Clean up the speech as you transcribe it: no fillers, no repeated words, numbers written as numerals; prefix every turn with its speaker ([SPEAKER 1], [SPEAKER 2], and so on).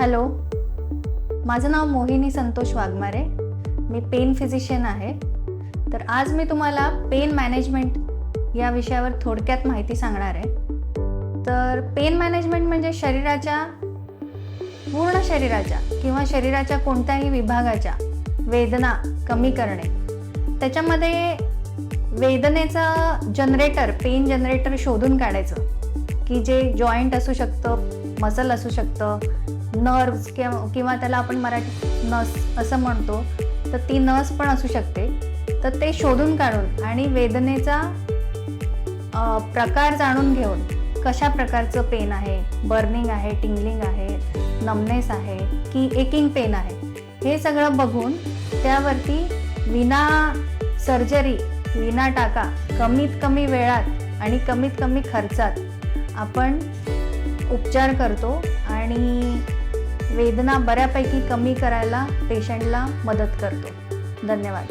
[SPEAKER 1] Hello, माझं नाव मोहिनी संतोष वाघमारे. मी pen physician आहे. तर आज मी तुम्हाला पेन मॅनेजमेंट या विषयावर थोडक्यात माहिती सांगणार आहे. तर पेन मॅनेजमेंट म्हणजे पूर्ण शरीराच्या किंवा शरीराच्या कोणत्याही विभागाच्या वेदना कमी करणे. त्याच्यामध्ये वेदनेचा पेन जनरेटर शोधून काढायचं, की जे जॉईंट असू शकतं, मसल असू शकतं, नर्व्स किंवा त्याला आपण मराठीत नस असं म्हणतो, तर ती नस पण असू शकते. तर ते शोधून काढून आणि वेदनेचा प्रकार जाणून घेऊन कशा प्रकारचं पेन आहे, बर्निंग आहे, टिंगलिंग आहे, नमनेस आहे की एकिंग पेन आहे, हे सगळं बघून त्यावरती विना सर्जरी, विना टाका, कमीत कमी वेळात आणि कमीत कमी खर्चात आपण उपचार करतो आणि वेदना बऱ्यापैकी कमी करायला पेशंटला मदत करतो. धन्यवाद.